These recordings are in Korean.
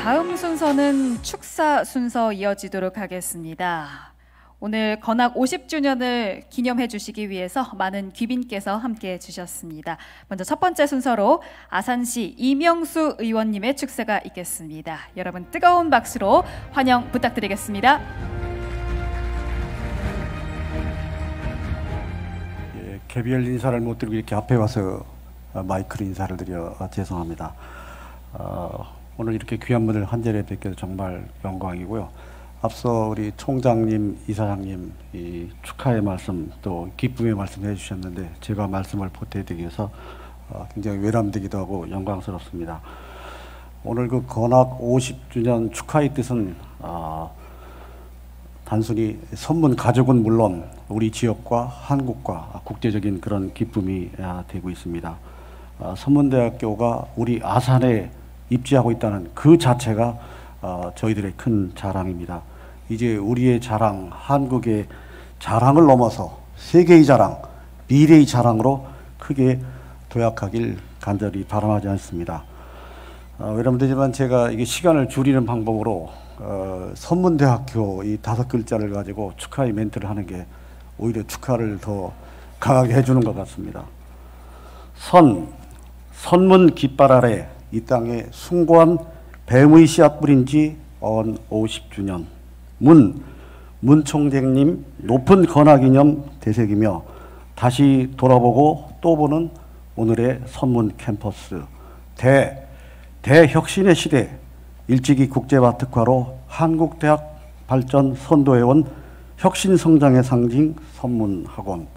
다음 순서는 축사 순서 이어지도록 하겠습니다. 오늘 건학 50주년을 기념해 주시기 위해서 많은 귀빈께서 함께해 주셨습니다. 먼저 첫 번째 순서로 아산시 이명수 의원님의 축사가 있겠습니다. 여러분 뜨거운 박수로 환영 부탁드리겠습니다. 예, 개별 인사를 못 드리고 이렇게 앞에 와서 마이크로 인사를 드려 죄송합니다. 오늘 이렇게 귀한 분을 한 자리에 뵙게 정말 영광이고요. 앞서 우리 총장님, 이사장님 이 축하의 말씀 또 기쁨의 말씀 해주셨는데 제가 말씀을 보태드리기 위해서 굉장히 외람되기도 하고 영광스럽습니다. 오늘 그 건학 50주년 축하의 뜻은 단순히 선문 가족은 물론 우리 지역과 한국과 국제적인 그런 기쁨이 되고 있습니다. 선문대학교가 우리 아산에 입지하고 있다는 그 자체가 저희들의 큰 자랑입니다. 이제 우리의 자랑, 한국의 자랑을 넘어서 세계의 자랑, 미래의 자랑으로 크게 도약하길 간절히 바람하지 않습니다. 외람되지만 제가 이게 시간을 줄이는 방법으로 선문대학교 이 5글자를 가지고 축하의 멘트를 하는 게 오히려 축하를 더 강하게 해주는 것 같습니다. 선문 깃발 아래 이 땅에 숭고한 뱀의 씨앗 뿌린 지 언 50주년. 문총장님 높은 건학기념 되새기며 다시 돌아보고 또 보는 오늘의 선문 캠퍼스. 대혁신의 시대 일찍이 국제화 특화로 한국대학 발전 선도해온 혁신성장의 상징 선문학원.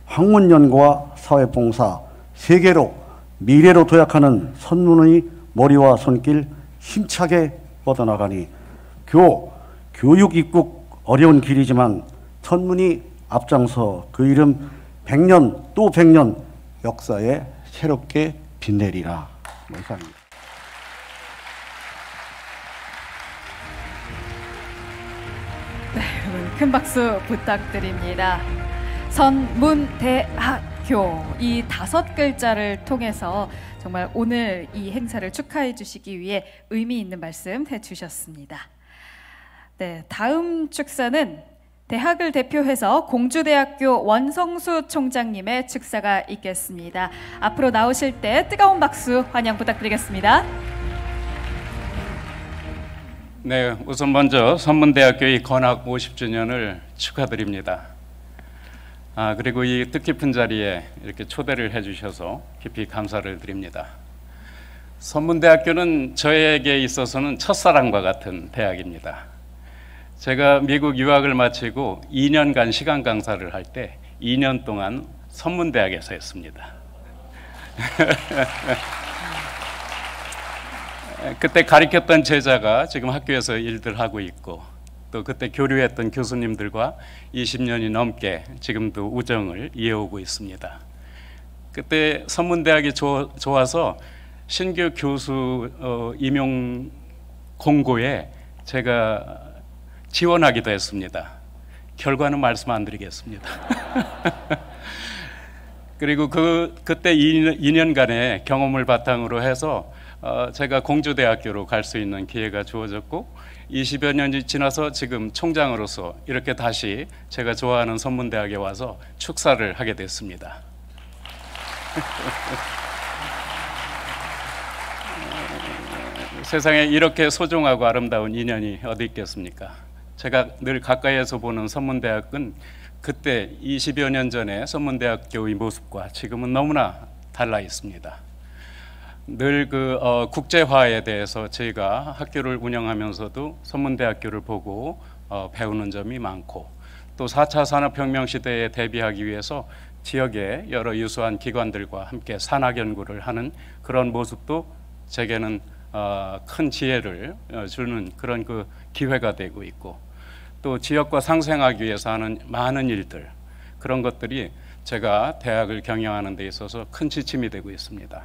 학문연구와 사회봉사 세계로 미래로 도약하는 선문의 머리와 손길 힘차게 뻗어나가니 교육 입국 어려운 길이지만 선문이 앞장서 그 이름 100년 또 100년 역사에 새롭게 빛내리라. 이상입니다. 네, 여러분 큰 박수 부탁드립니다. 선문대학교 이 5글자를 통해서 정말 오늘 이 행사를 축하해 주시기 위해 의미 있는 말씀 해주셨습니다. 네, 다음 축사는 대학을 대표해서 공주대학교 원성수 총장님의 축사가 있겠습니다. 앞으로 나오실 때 뜨거운 박수 환영 부탁드리겠습니다. 네, 우선 먼저 선문대학교의 건학 50주년을 축하드립니다. 그리고 이 뜻깊은 자리에 이렇게 초대를 해주셔서 깊이 감사를 드립니다. 선문대학교는 저에게 있어서는 첫사랑과 같은 대학입니다. 제가 미국 유학을 마치고 2년간 시간 강사를 할 때 2년 동안 선문대학에서 했습니다. 그때 가르쳤던 제자가 지금 학교에서 일들 하고 있고 또 그때 교류했던 교수님들과 20년이 넘게 지금도 우정을 이어오고 있습니다. 그때 선문대학이 좋아서 신규 교수 임용 공고에 제가 지원하기도 했습니다. 결과는 말씀 안 드리겠습니다. 그리고 그때 2년간의 경험을 바탕으로 해서 제가 공주대학교로 갈 수 있는 기회가 주어졌고 20여 년이 지나서 지금 총장으로서 이렇게 다시 제가 좋아하는 선문대학에 와서 축사를 하게 됐습니다. 세상에 이렇게 소중하고 아름다운 인연이 어디 있겠습니까? 제가 늘 가까이에서 보는 선문대학은 그때 20여 년 전에 선문대학교의 모습과 지금은 너무나 달라 있습니다. 늘 국제화에 대해서 저희가 학교를 운영하면서도 선문대학교를 보고 배우는 점이 많고 또 4차 산업혁명 시대에 대비하기 위해서 지역의 여러 유수한 기관들과 함께 산학 연구를 하는 그런 모습도 제게는 큰 지혜를 주는 그런 기회가 되고 있고 또 지역과 상생하기 위해서 하는 많은 일들 그런 것들이 제가 대학을 경영하는 데 있어서 큰 지침이 되고 있습니다.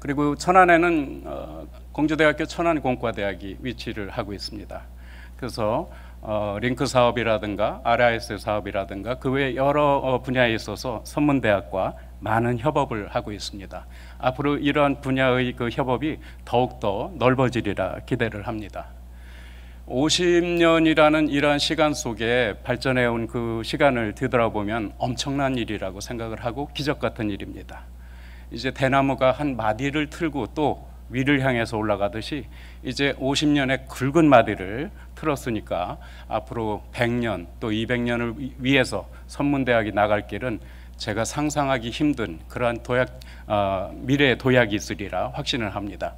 그리고 천안에는 공주대학교 천안공과대학이 위치를 하고 있습니다. 그래서 링크 사업이라든가 RIS 사업이라든가 그 외 여러 분야에 있어서 선문대학과 많은 협업을 하고 있습니다. 앞으로 이러한 분야의 그 협업이 더욱더 넓어지리라 기대를 합니다. 50년이라는 이러한 시간 속에 발전해온 그 시간을 뒤돌아보면 엄청난 일이라고 생각을 하고 기적 같은 일입니다. 이제 대나무가 한 마디를 틀고 또 위를 향해서 올라가듯이 이제 50년의 굵은 마디를 틀었으니까 앞으로 100년 또 200년을 위해서 선문대학이 나갈 길은 제가 상상하기 힘든 그러한 미래의 도약이 있으리라 확신을 합니다.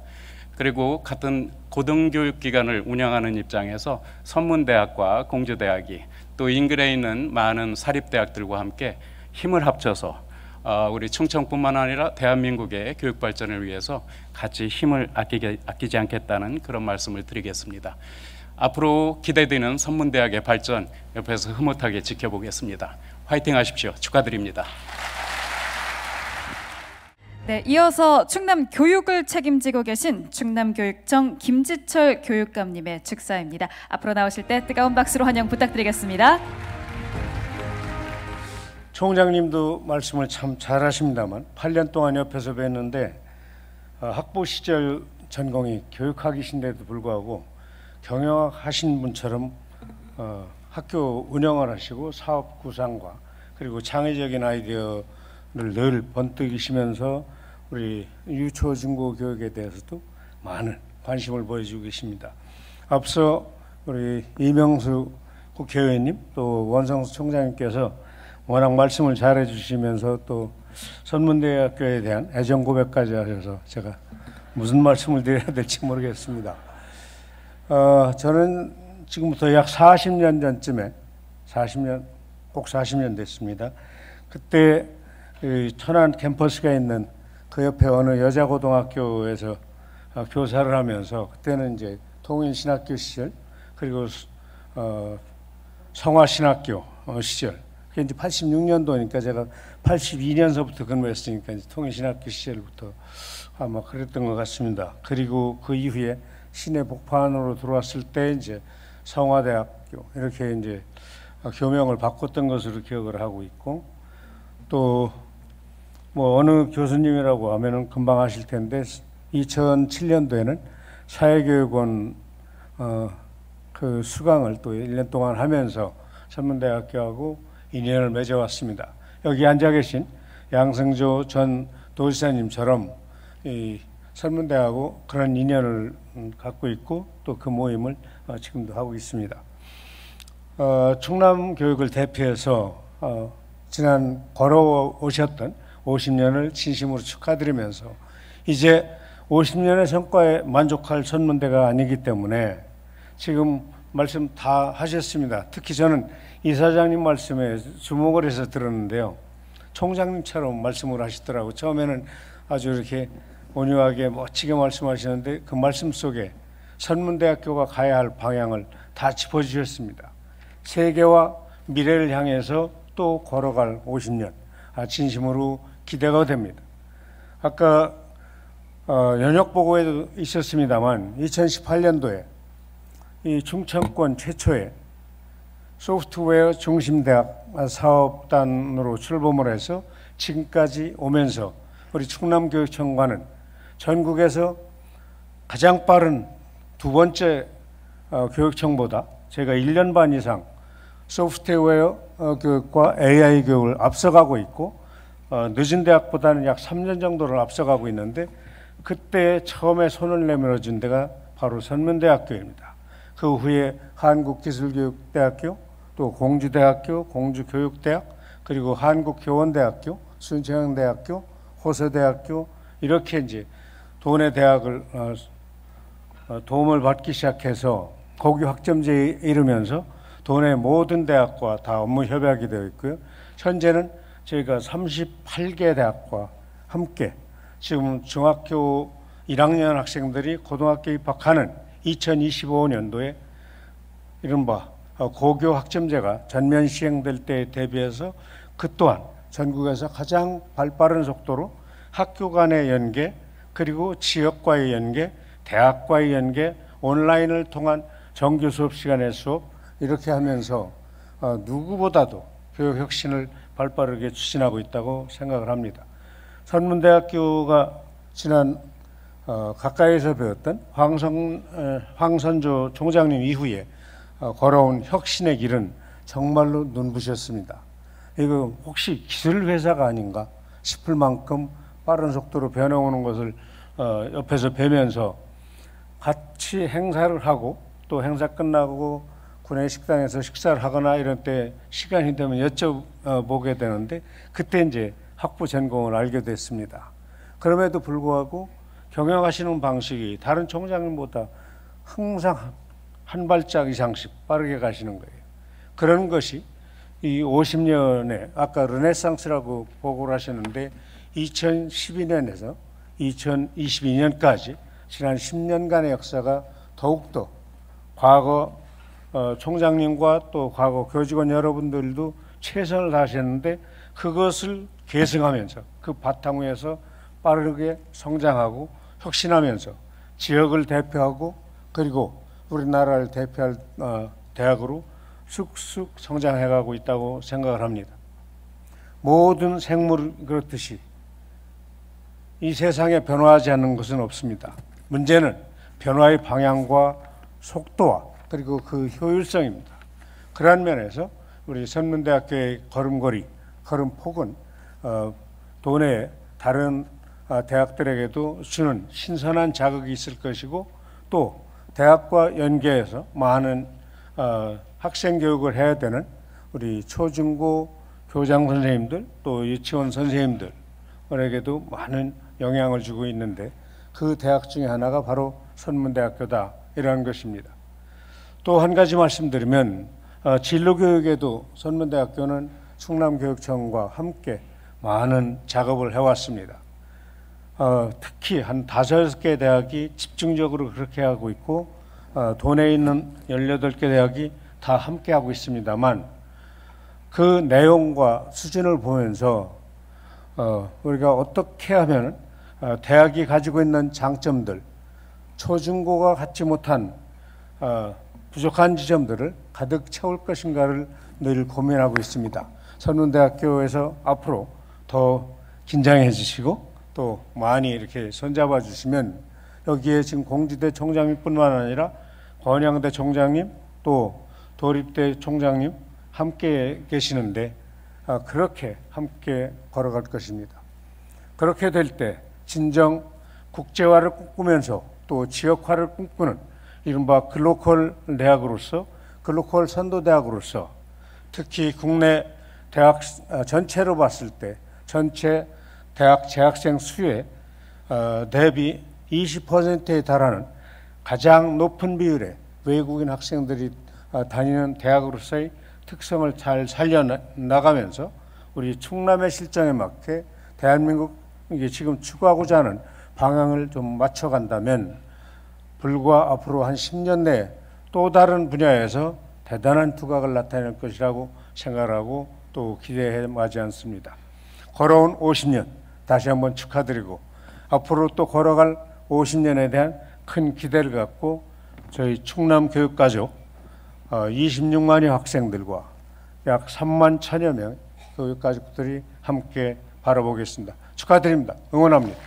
그리고 같은 고등교육기관을 운영하는 입장에서 선문대학과 공주대학이 또 인근에 있는 많은 사립대학들과 함께 힘을 합쳐서 우리 충청뿐만 아니라 대한민국의 교육 발전을 위해서 같이 힘을 아끼지 않겠다는 그런 말씀을 드리겠습니다. 앞으로 기대되는 선문대학의 발전 옆에서 흐뭇하게 지켜보겠습니다. 화이팅 하십시오. 축하드립니다. 네, 이어서 충남 교육을 책임지고 계신 충남교육청 김지철 교육감님의 축사입니다. 앞으로 나오실 때 뜨거운 박수로 환영 부탁드리겠습니다. 총장님도 말씀을 참 잘하십니다만 8년 동안 옆에서 뵀는데 학부 시절 전공이 교육학이신데도 불구하고 경영하신 분처럼 학교 운영을 하시고 사업 구상과 그리고 창의적인 아이디어를 늘 번뜩이시면서 우리 유초 중고 교육에 대해서도 많은 관심을 보여주고 계십니다. 앞서 우리 이명수 국회의원님 또 원성수 총장님께서 워낙 말씀을 잘해 주시면서 또 선문대학교에 대한 애정 고백까지 하셔서 제가 무슨 말씀을 드려야 될지 모르겠습니다. 저는 지금부터 약 40년 전쯤에 꼭 40년 됐습니다. 그때 천안 캠퍼스가 있는 그 옆에 어느 여자고등학교에서 교사를 하면서 그때는 이제 통일신학교 시절 그리고 성화신학교 시절 그게 이제 86년도니까 제가 82년서부터 근무했으니까 이제 통일신학교 시절부터 아마 그랬던 것 같습니다. 그리고 그 이후에 시내 복판으로 들어왔을 때 이제 성화대학교 이렇게 이제 교명을 바꿨던 것으로 기억을 하고 있고 또 뭐 어느 교수님이라고 하면은 금방 아실 텐데 2007년도에는 사회교육원 그 수강을 또 1년 동안 하면서 선문대학교하고 인연을 맺어왔습니다. 여기 앉아 계신 양승조 전 도지사님처럼 이 선문대하고 그런 인연을 갖고 있고 또 그 모임을 지금도 하고 있습니다. 충남 교육을 대표해서 지난 걸어오셨던 50년을 진심으로 축하드리면서 이제 50년의 성과에 만족할 선문대가 아니기 때문에 지금 말씀 다 하셨습니다. 특히 저는 이사장님 말씀에 주목을 해서 들었는데요. 총장님처럼 말씀을 하시더라고요. 처음에는 아주 이렇게 온유하게 멋지게 말씀하시는데 그 말씀 속에 선문대학교가 가야 할 방향을 다 짚어주셨습니다. 세계와 미래를 향해서 또 걸어갈 50년 진심으로 기대가 됩니다. 아까 연역 보고에도 있었습니다만 2018년도에 이 충청권 최초의 소프트웨어 중심대학 사업단으로 출범을 해서 지금까지 오면서 우리 충남교육청과는 전국에서 가장 빠른 두 번째 교육청보다 제가 1년 반 이상 소프트웨어 교육과 AI 교육을 앞서가고 있고 늦은 대학보다는 약 3년 정도를 앞서가고 있는데 그때 처음에 손을 내밀어준 데가 바로 선문대학교입니다. 그 후에 한국기술교육대학교, 또 공주대학교, 공주교육대학, 그리고 한국교원대학교, 순천향대학교, 호서대학교 이렇게 이제 도내 대학을 도움을 받기 시작해서 고교 학점제에 이르면서 도내 모든 대학과 다 업무 협약이 되어 있고요. 현재는 저희가 38개 대학과 함께 지금 중학교 1학년 학생들이 고등학교 입학하는 2025년도에 이른바 고교 학점제가 전면 시행될 때에 대비해서 그 또한 전국에서 가장 발빠른 속도로 학교 간의 연계 그리고 지역과의 연계, 대학과의 연계, 온라인을 통한 정규 수업 시간의 수업 이렇게 하면서 누구보다도 교육 혁신을 발빠르게 추진하고 있다고 생각을 합니다. 선문대학교가 지난 가까이에서 배웠던 황선조 총장님 이후에 걸어온 혁신의 길은 정말로 눈부셨습니다. 이거 혹시 기술 회사가 아닌가 싶을 만큼 빠른 속도로 변해오는 것을 옆에서 뵈면서 같이 행사를 하고 또 행사 끝나고 군의 식당에서 식사를 하거나 이런 때 시간이 되면 여쭤보게 되는데 그때 이제 학부 전공을 알게 됐습니다. 그럼에도 불구하고 경영하시는 방식이 다른 총장님보다 항상 한 발짝 이상씩 빠르게 가시는 거예요. 그런 것이 이 50년에 아까 르네상스라고 보고를 하셨는데 2012년에서 2022년까지 지난 10년간의 역사가 더욱더 과거 총장님과 또 과거 교직원 여러분들도 최선을 다하셨는데 그것을 계승하면서 그 바탕 위에서 빠르게 성장하고 혁신하면서 지역을 대표하고 그리고 우리나라를 대표할 대학으로 쑥쑥 성장해가고 있다고 생각을 합니다. 모든 생물 그렇듯이 이 세상에 변화하지 않는 것은 없습니다. 문제는 변화의 방향과 속도와 그리고 그 효율성입니다. 그러한 면에서 우리 선문대학교의 걸음걸이, 걸음폭은 도내에 다른 대학들에게도 주는 신선한 자극이 있을 것이고 또 대학과 연계해서 많은 학생 교육을 해야 되는 우리 초중고 교장 선생님들 또 유치원 선생님들에게도 많은 영향을 주고 있는데 그 대학 중에 하나가 바로 선문대학교다 이라는 것입니다. 또 한 가지 말씀드리면 진로교육에도 선문대학교는 충남교육청과 함께 많은 작업을 해왔습니다. 특히 한 5-6개 대학이 집중적으로 그렇게 하고 있고 도내에 있는 18개 대학이 다 함께 하고 있습니다만 그 내용과 수준을 보면서 우리가 어떻게 하면 대학이 가지고 있는 장점들, 초중고가 갖지 못한 부족한 지점들을 가득 채울 것인가를 늘 고민하고 있습니다. 선문대학교에서 앞으로 더 긴장해 주시고 또 많이 이렇게 손잡아 주시면 여기에 지금 공지대 총장님뿐만 아니라 건양대 총장님 또 도립대 총장님 함께 계시는데 그렇게 함께 걸어갈 것입니다. 그렇게 될 때 진정 국제화를 꿈꾸면서 또 지역화를 꿈꾸는 이른바 글로컬 대학으로서 글로컬 선도대학으로서 특히 국내 대학 전체로 봤을 때 전체 대학 재학생 수의 대비 20%에 달하는 가장 높은 비율의 외국인 학생들이 다니는 대학으로서의 특성을 잘 살려나가면서 우리 충남의 실정에 맞게 대한민국이 지금 추구하고자 하는 방향을 좀 맞춰간다면 불과 앞으로 한 10년 내에 또 다른 분야에서 대단한 두각을 나타낼 것이라고 생각하고 또 기대해 마지 않습니다. 걸어온 50년 다시 한번 축하드리고 앞으로 또 걸어갈 50년에 대한 큰 기대를 갖고 저희 충남 교육가족 26만여 학생들과 약 3만 1천여 명 교육가족들이 함께 바라보겠습니다. 축하드립니다. 응원합니다.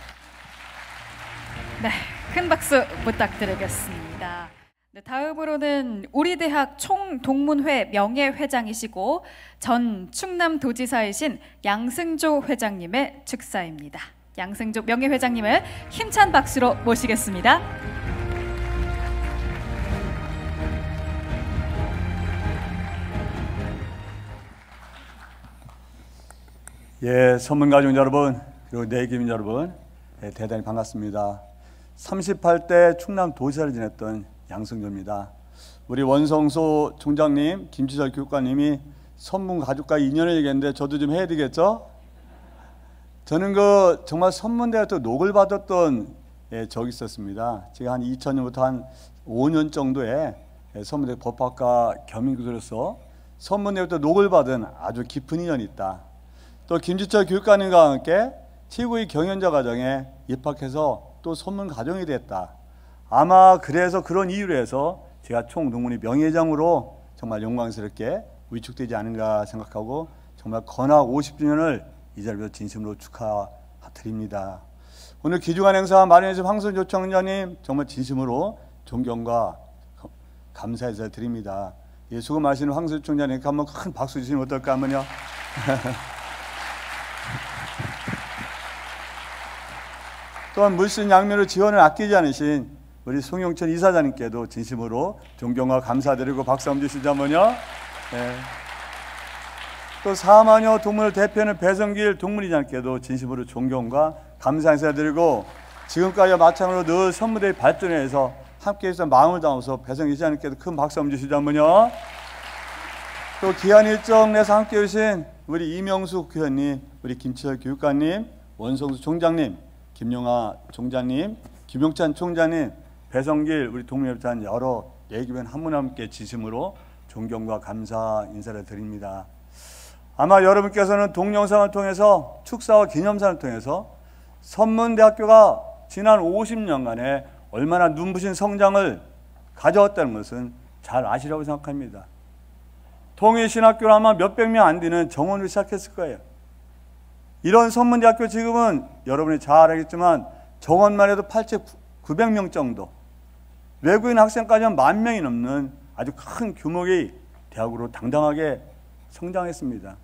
네, 큰 박수 부탁드리겠습니다. 네, 다음으로는 우리 대학 총동문회 명예회장이시고 전 충남도지사이신 양승조 회장님의 축사입니다. 양승조 명예회장님을 힘찬 박수로 모시겠습니다. 예, 선문가족 여러분, 그리고 내기민 여러분, 예, 대단히 반갑습니다. 38대 충남도지사를 지냈던 양승조입니다. 우리 원성소 총장님, 김지철 교육관님이 선문가족과 인연을 얘기했는데 저도 좀 해야 되겠죠? 저는 정말 선문대학교 녹을 받았던 적이 있었습니다. 제가 한 2000년부터 한 5년 정도에 선문대 법학과 겸임교수로서 선문대학교 녹을 받은 아주 깊은 인연이 있다. 또 김지철 교육관님과 함께 최고의 경연자 과정에 입학해서 또 선문가족이 됐다. 아마 그래서 그런 이유로 해서 제가 총동문회 명예회장으로 정말 영광스럽게 위촉되지 않은가 생각하고 정말 건학 50주년을 이 자리에서 진심으로 축하드립니다. 드립니다. 오늘 귀중한 행사 마련해 주신 황선조 청장님 정말 진심으로 존경과 감사 인사 드립니다. 예, 수고 많으신 황선조 청장님께 한번 큰 박수 주시면 어떨까 하면요. 또한 물씬 양면으로 지원을 아끼지 않으신 우리 송영천 이사장님께도 진심으로 존경과 감사드리고 박수 한번 주시자면요. 예. 또 4만여 동물을 대표하는 배성길 동물이장님께도 진심으로 존경과 감사 인사드리고 지금까지와 마찬가지로 늘 선무대의 발전에 의해서 함께해서 마음을 담아서 배성길 이사장님께도 큰 박수 한번 주시자면요. 또 귀한 일정 내서 함께해 주신 우리 이명숙 교원님, 우리 김치열 교육관님, 원성수 총장님, 김용하 총장님, 김용찬 총장님, 배성길 우리 동물협찬 여러 예기변 한 분 한 분께 진심으로 존경과 감사 인사를 드립니다. 아마 여러분께서는 동영상을 통해서 축사와 기념사를 통해서 선문대학교가 지난 50년간에 얼마나 눈부신 성장을 가져왔다는 것은 잘 아시라고 생각합니다. 통일신학교는 아마 몇백 명 안 되는 정원을 시작했을 거예요. 이런 선문대학교 지금은 여러분이 잘 알겠지만 정원만 해도 8,900명 정도, 외국인 학생까지 한 10,000명이 넘는 아주 큰 규모의 대학으로 당당하게 성장했습니다.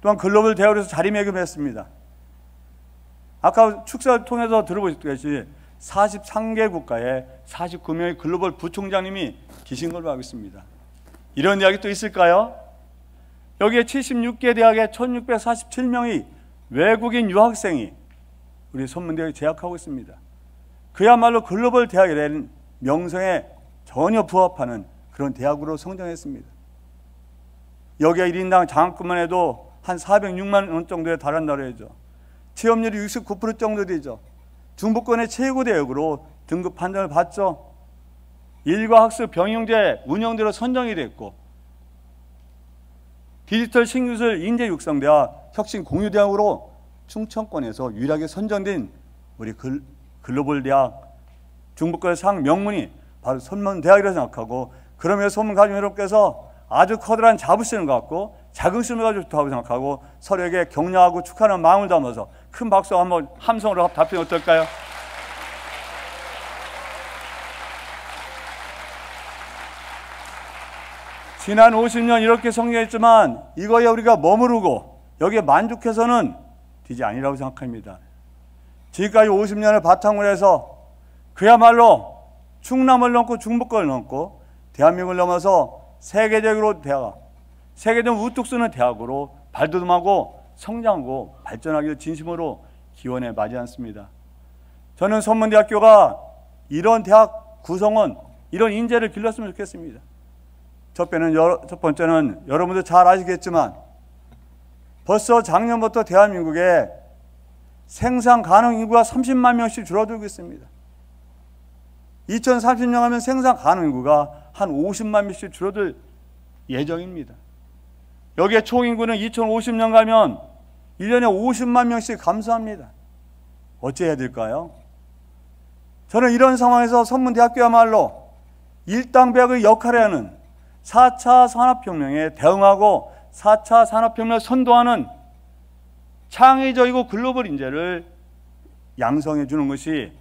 또한 글로벌 대학으로서 자리매김했습니다. 아까 축사를 통해서 들어보셨듯이 43개 국가에 49명의 글로벌 부총장님이 계신 걸로 알고 있습니다. 이런 대학이 또 있을까요? 여기에 76개 대학에 1647명의 외국인 유학생이 우리 선문대학에 재학하고 있습니다. 그야말로 글로벌 대학이라는 명성에 전혀 부합하는 그런 대학으로 성장했습니다. 여기에 1인당 장학금만 해도 한 406만 원 정도에 달한다고 해죠. 취업률이 69% 정도 되죠. 중부권의 최고 대학으로 등급 판정을 받죠. 일과 학습 병영제 운영대로 선정이 됐고, 디지털 신기술 인재 육성대학 혁신 공유대학으로 충청권에서 유일하게 선정된 우리 글로벌 대학 중부권의 상 명문이 바로 선문대학이라고 생각하고, 그러면서 선문가족 여러분께서 아주 커다란 자부심을 갖고 자긍심을 가지고 좋다고 생각하고 서로에게 격려하고 축하하는 마음을 담아서 큰 박수 한번 함성으로 답변이 어떨까요? 지난 50년 이렇게 성장했지만 이거에 우리가 머무르고 여기에 만족해서는 되지 아니라고 생각합니다. 지금까지 50년을 바탕으로 해서 그야말로 충남을 넘고 중부권을 넘고 대한민국을 넘어서 세계적으로 세계적 우뚝 서는 대학으로 발돋움하고 성장하고 발전하기를 진심으로 기원해 마지 않습니다. 저는 선문대학교가 이런 대학 구성원, 이런 인재를 길렀으면 좋겠습니다. 첫 번째는 여러분도 잘 아시겠지만 벌써 작년부터 대한민국에 생산 가능 인구가 30만 명씩 줄어들고 있습니다. 2030년 하면 생산 가능 인구가 한 50만 명씩 줄어들 예정입니다. 여기에 총 인구는 2050년 가면 1년에 50만 명씩 감소합니다. 어찌해야 될까요? 저는 이런 상황에서 선문대학교야말로 일당백의 역할을 하는 4차 산업혁명에 대응하고 4차 산업혁명을 선도하는 창의적이고 글로벌 인재를 양성해 주는 것이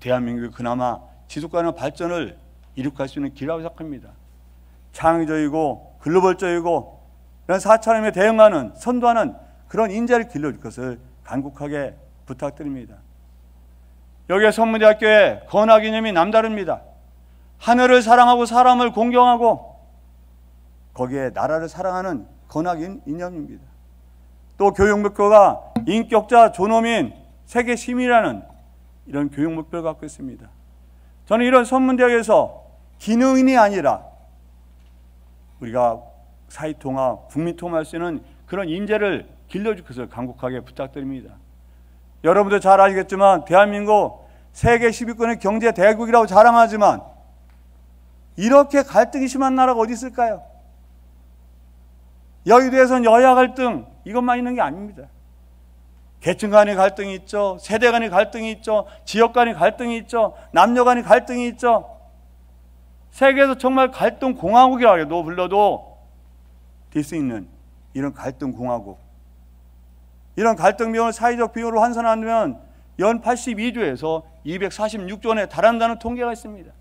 대한민국의 그나마 지속가능한 발전을 이룩할 수 있는 길이라고 생각합니다. 창의적이고 글로벌적이고 이런 4차 산업에 대응하는 선도하는 그런 인재를 길러줄 것을 간곡하게 부탁드립니다. 여기에 선문대학교의 건학 이념이 남다릅니다. 하늘을 사랑하고 사람을 공경하고 거기에 나라를 사랑하는 건학 이념입니다. 또 교육 목표가 인격자, 존엄인 세계 시민이라는 이런 교육 목표를 갖고 있습니다. 저는 이런 선문대학에서 기능인이 아니라 우리가 사회통합, 국민통합할 수 있는 그런 인재를 길러줄 것을 간곡하게 부탁드립니다. 여러분도 잘 아시겠지만 대한민국 세계 10위권의 경제 대국이라고 자랑하지만 이렇게 갈등이 심한 나라가 어디 있을까요? 여의도에서는 여야 갈등 이것만 있는 게 아닙니다. 계층 간의 갈등이 있죠. 세대 간의 갈등이 있죠. 지역 간의 갈등이 있죠. 남녀 간의 갈등이 있죠. 세계에서 정말 갈등 공화국이라고 불러도 될 수 있는 이런 갈등 공화국. 이런 갈등 비용을 사회적 비용으로 환산하면 연 82조에서 246조 원에 달한다는 통계가 있습니다.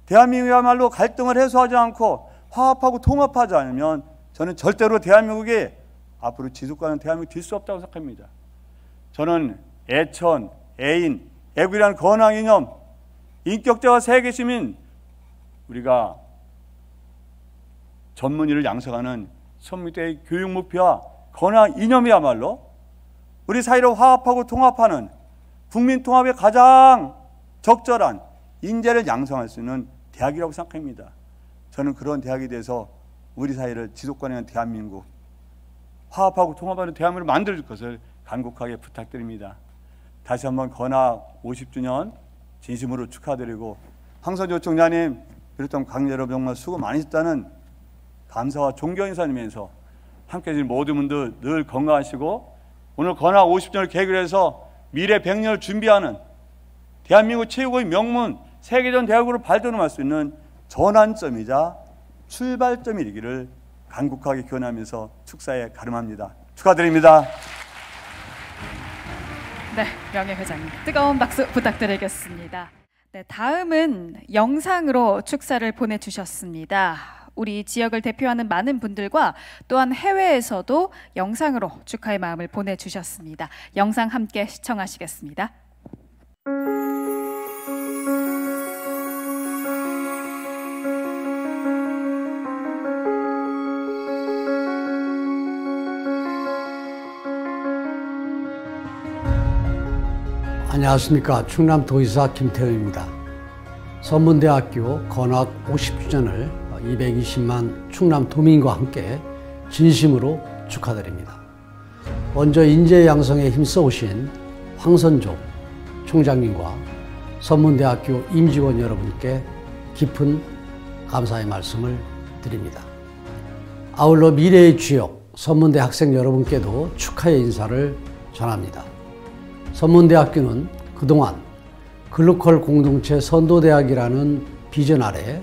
대한민국이야말로 갈등을 해소하지 않고 화합하고 통합하지 않으면 저는 절대로 대한민국이 앞으로 지속가는 대한민국이 될 수 없다고 생각합니다. 저는 애천, 애인, 애국이라는 건강 이념, 인격자와 세계 시민, 우리가 전문의를 양성하는 선무대의 교육 목표와 건강 이념이야말로 우리 사회를 화합하고 통합하는 국민 통합에 가장 적절한 인재를 양성할 수 있는 대학이라고 생각합니다. 저는 그런 대학에 대해서 우리 사회를 지속 가능한 대한민국, 화합하고 통합하는 대한민국을 만들어줄 것을 간곡하게 부탁드립니다. 다시 한번 건학 50주년 진심으로 축하드리고 황선조 총장님 비롯한 관계 여러분 정말 수고 많으셨다는 감사와 존경 인사드리면서 함께해 주신 모든 분들 늘 건강하시고 오늘 건학 50주년을 계기로 해서 미래 100년을 준비하는 대한민국 최고의 명문 세계전 대학으로 발돋움할 수 있는 전환점이자 출발점이기를 간곡하게 기원하면서 축사에 가름합니다. 축하드립니다. 네, 명예 회장님 뜨거운 박수 부탁드리겠습니다. 네, 다음은 영상으로 축사를 보내주셨습니다. 우리 지역을 대표하는 많은 분들과 또한 해외에서도 영상으로 축하의 마음을 보내주셨습니다. 영상 함께 시청하시겠습니다. 안녕하십니까. 충남도지사 김태우입니다. 선문대학교 건학 50주년을 220만 충남도민과 함께 진심으로 축하드립니다. 먼저 인재 양성에 힘써오신 황선조 총장님과 선문대학교 임직원 여러분께 깊은 감사의 말씀을 드립니다. 아울러 미래의 주역 선문대 학생 여러분께도 축하의 인사를 전합니다. 선문대학교는 그동안 글로컬 공동체 선도대학이라는 비전 아래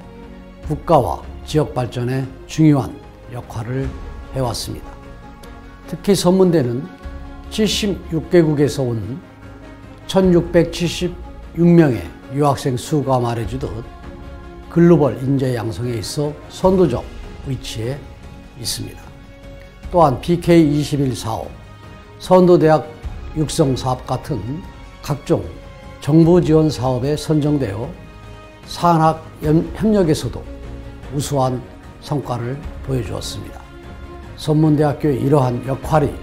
국가와 지역 발전에 중요한 역할을 해왔습니다. 특히 선문대는 76개국에서 온 1676명의 유학생 수가 말해주듯 글로벌 인재 양성에 있어 선도적 위치에 있습니다. 또한 BK21 사업, 선도대학 육성 사업 같은 각종 정부 지원 사업에 선정되어 산학 협력에서도 우수한 성과를 보여주었습니다. 선문대학교의 이러한 역할이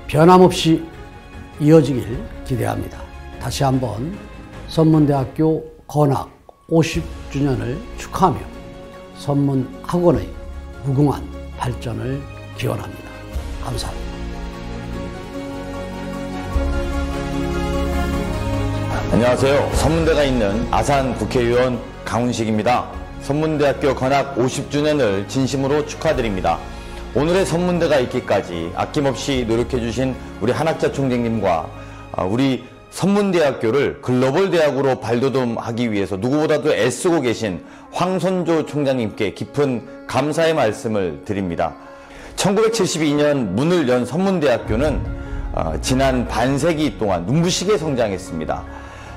변함없이 이어지길 기대합니다. 다시 한번 선문대학교 건학 50주년을 축하하며 선문학원의 무궁한 발전을 기원합니다. 감사합니다. 안녕하세요. 선문대가 있는 아산 국회의원 강훈식입니다. 선문대학교 건학 50주년을 진심으로 축하드립니다. 오늘의 선문대가 있기까지 아낌없이 노력해주신 우리 한학자 총장님과 우리 선문대학교를 글로벌 대학으로 발돋움하기 위해서 누구보다도 애쓰고 계신 황선조 총장님께 깊은 감사의 말씀을 드립니다. 1972년 문을 연 선문대학교는 지난 반세기 동안 눈부시게 성장했습니다.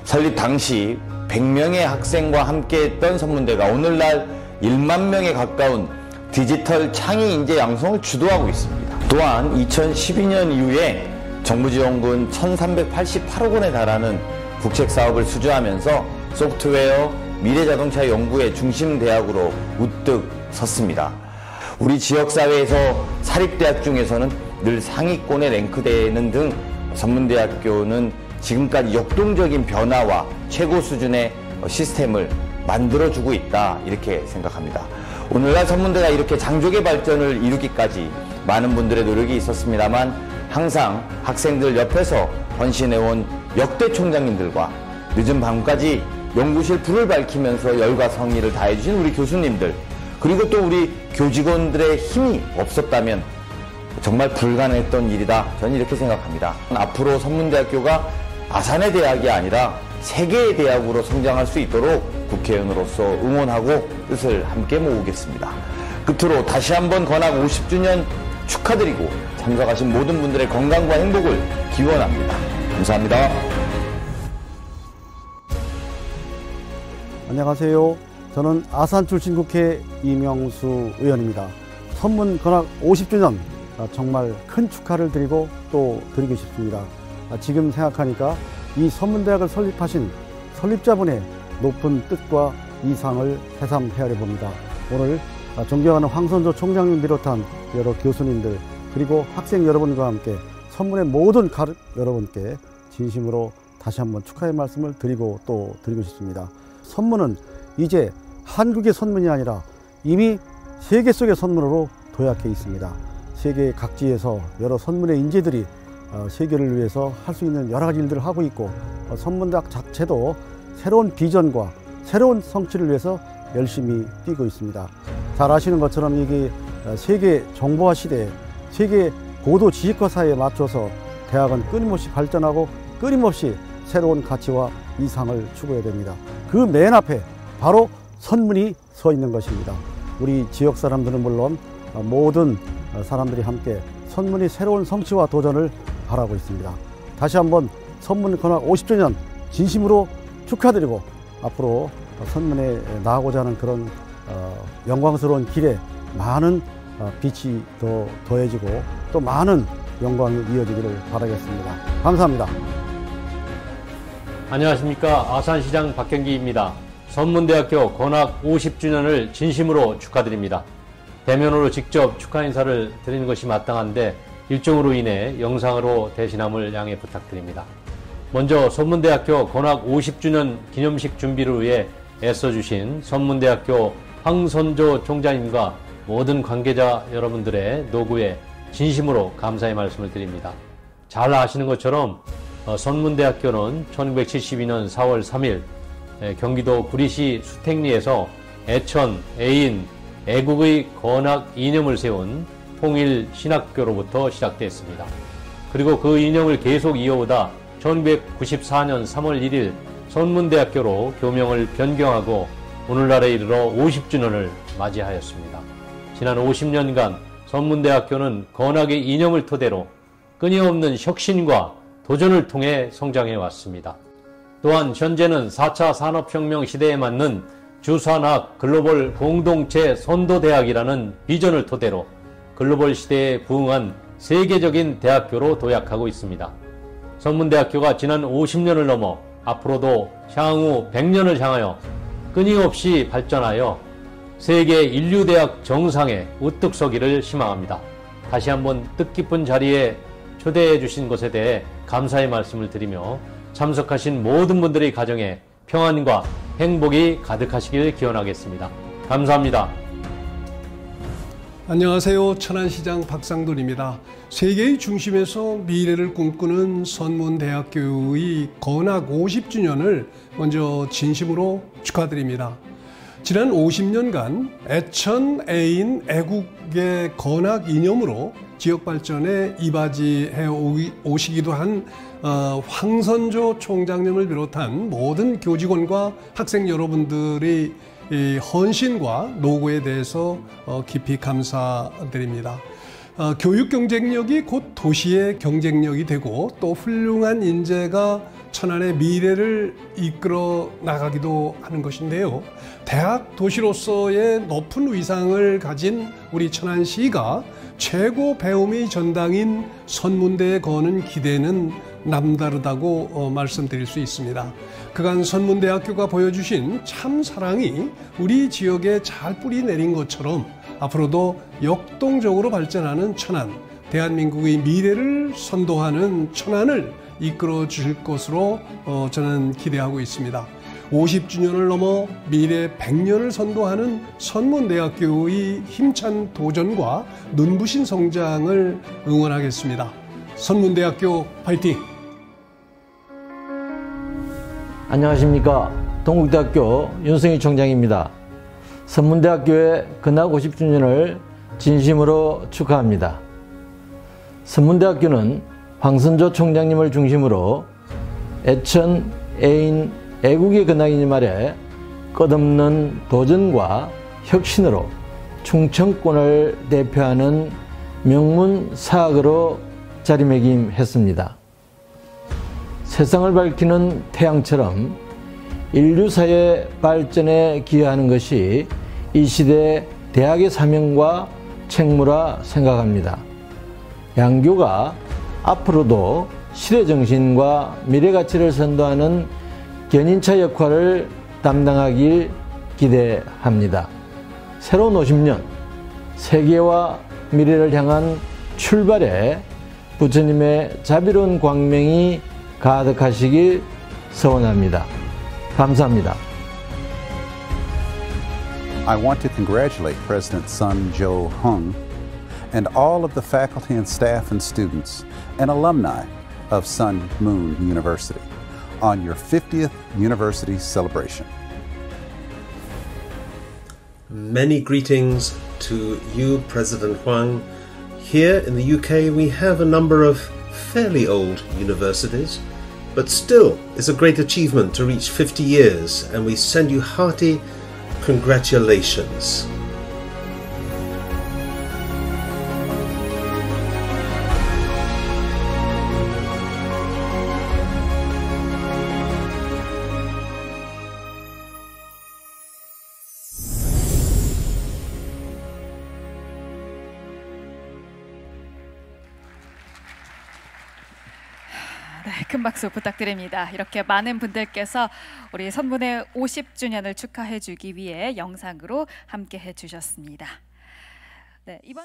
설립 당시 100명의 학생과 함께했던 선문대가 오늘날 1만 명에 가까운 디지털 창의 인재 양성을 주도하고 있습니다. 또한 2012년 이후에 정부지원금 1388억 원에 달하는 국책사업을 수주하면서 소프트웨어, 미래자동차 연구의 중심 대학으로 우뚝 섰습니다. 우리 지역사회에서 사립대학 중에서는 늘 상위권에 랭크되는 등 선문대학교는 지금까지 역동적인 변화와 최고 수준의 시스템을 만들어주고 있다, 이렇게 생각합니다. 오늘날 선문대가 이렇게 장족의 발전을 이루기까지 많은 분들의 노력이 있었습니다만 항상 학생들 옆에서 헌신해온 역대 총장님들과 늦은 밤까지 연구실 불을 밝히면서 열과 성의를 다해주신 우리 교수님들, 그리고 또 우리 교직원들의 힘이 없었다면 정말 불가능했던 일이다, 저는 이렇게 생각합니다. 앞으로 선문대학교가 아산의 대학이 아니라 세계의 대학으로 성장할 수 있도록 국회의원으로서 응원하고 뜻을 함께 모으겠습니다. 끝으로 다시 한번 건학 50주년 축하드리고 참석하신 모든 분들의 건강과 행복을 기원합니다. 감사합니다. 안녕하세요. 저는 아산 출신 국회 이명수 의원입니다. 선문 건학 50주년 정말 큰 축하를 드리고 또 드리고 싶습니다. 지금 생각하니까 이 선문대학을 설립하신 설립자분의 높은 뜻과 이상을 새삼 헤아려 봅니다. 오늘 존경하는 황선조 총장님 비롯한 여러 교수님들 그리고 학생 여러분과 함께 선문의 모든 가족 여러분께 진심으로 다시 한번 축하의 말씀을 드리고 또 드리고 싶습니다. 선문은 이제 한국의 선문이 아니라 이미 세계 속의 선문으로 도약해 있습니다. 세계 각지에서 여러 선문의 인재들이 세계를 위해서 할 수 있는 여러 가지 일들을 하고 있고 선문대학 자체도 새로운 비전과 새로운 성취를 위해서 열심히 뛰고 있습니다. 잘 아시는 것처럼 이게 세계 정보화 시대에 세계 고도 지식화 사회에 맞춰서 대학은 끊임없이 발전하고 끊임없이 새로운 가치와 이상을 추구해야 됩니다. 그 맨 앞에 바로 선문이 서 있는 것입니다. 우리 지역 사람들은 물론 모든 사람들이 함께 선문이 새로운 성취와 도전을 바라고 있습니다. 다시 한번 선문 건학 50주년 진심으로 축하드리고 앞으로 선문에 나아가고자 하는 그런 영광스러운 길에 많은 빛이 더 더해지고 또 많은 영광이 이어지기를 바라겠습니다. 감사합니다. 안녕하십니까. 아산시장 박경기입니다. 선문대학교 건학 50주년을 진심으로 축하드립니다. 대면으로 직접 축하 인사를 드리는 것이 마땅한데 일정으로 인해 영상으로 대신함을 양해 부탁드립니다. 먼저 선문대학교 건학 50주년 기념식 준비를 위해 애써주신 선문대학교 황선조 총장님과 모든 관계자 여러분들의 노고에 진심으로 감사의 말씀을 드립니다. 잘 아시는 것처럼 선문대학교는 1972년 4월 3일 경기도 구리시 수택리에서 애천, 애인, 애국의 건학 이념을 세운 통일신학교로부터 시작됐습니다. 그리고 그 이념을 계속 이어오다 1994년 3월 1일 선문대학교로 교명을 변경하고 오늘날에 이르러 50주년을 맞이하였습니다. 지난 50년간 선문대학교는 건학의 이념을 토대로 끊임없는 혁신과 도전을 통해 성장해 왔습니다. 또한 현재는 4차 산업혁명 시대에 맞는 주산학 글로벌 공동체 선도대학이라는 비전을 토대로 글로벌 시대에 부응한 세계적인 대학교로 도약하고 있습니다. 선문대학교가 지난 50년을 넘어 앞으로도 향후 100년을 향하여 끊임없이 발전하여 세계 인류대학 정상에 우뚝 서기를 희망합니다. 다시 한번 뜻깊은 자리에 초대해 주신 것에 대해 감사의 말씀을 드리며 참석하신 모든 분들의 가정에 평안과 행복이 가득하시길 기원하겠습니다. 감사합니다. 안녕하세요. 천안시장 박상돈입니다. 세계의 중심에서 미래를 꿈꾸는 선문대학교의 건학 50주년을 먼저 진심으로 축하드립니다. 지난 50년간 애천, 애인, 애국의 건학 이념으로 지역 발전에 이바지해 오시기도 한 황선조 총장님을 비롯한 모든 교직원과 학생 여러분들의 헌신과 노고에 대해서 깊이 감사드립니다. 교육 경쟁력이 곧 도시의 경쟁력이 되고 또 훌륭한 인재가 천안의 미래를 이끌어 나가기도 하는 것인데요. 대학 도시로서의 높은 위상을 가진 우리 천안시가 최고 배움의 전당인 선문대에 거는 기대는 남다르다고 말씀드릴 수 있습니다. 그간 선문대학교가 보여주신 참 사랑이 우리 지역에 잘 뿌리 내린 것처럼 앞으로도 역동적으로 발전하는 천안, 대한민국의 미래를 선도하는 천안을 이끌어 주실 것으로 저는 기대하고 있습니다. 50주년을 넘어 미래 100년을 선도하는 선문대학교의 힘찬 도전과 눈부신 성장을 응원하겠습니다. 선문대학교 파이팅! 안녕하십니까. 동국대학교 윤성희 총장입니다. 선문대학교의 건학 50주년을 진심으로 축하합니다. 선문대학교는 황선조 총장님을 중심으로 애천, 애인, 애국의 건학 이념 아래 끝없는 도전과 혁신으로 충청권을 대표하는 명문 사학으로 자리매김했습니다. 세상을 밝히는 태양처럼 인류사회 발전에 기여하는 것이 이 시대 대학의 사명과 책무라 생각합니다. 양교가 앞으로도 시대정신과 미래가치를 선도하는 견인차 역할을 담당하길 기대합니다. 새로운 50년, 세계와 미래를 향한 출발에 부처님의 자비로운 광명이 가득하시길 소원합니다. 감사합니다. I want to congratulate President Sun Jo-hung and all of the faculty and staff and students and alumni of Sun Moon University on your 50th university celebration. Many greetings to you, President Huang. Here in the UK, we have a number of fairly old universities, but still it's a great achievement to reach 50 years, and we send you hearty congratulations. 네, 큰 박수 부탁드립니다. 이렇게 많은 분들께서 우리 선문의 50주년을 축하해 주기 위해 영상으로 함께 해 주셨습니다. 네, 이번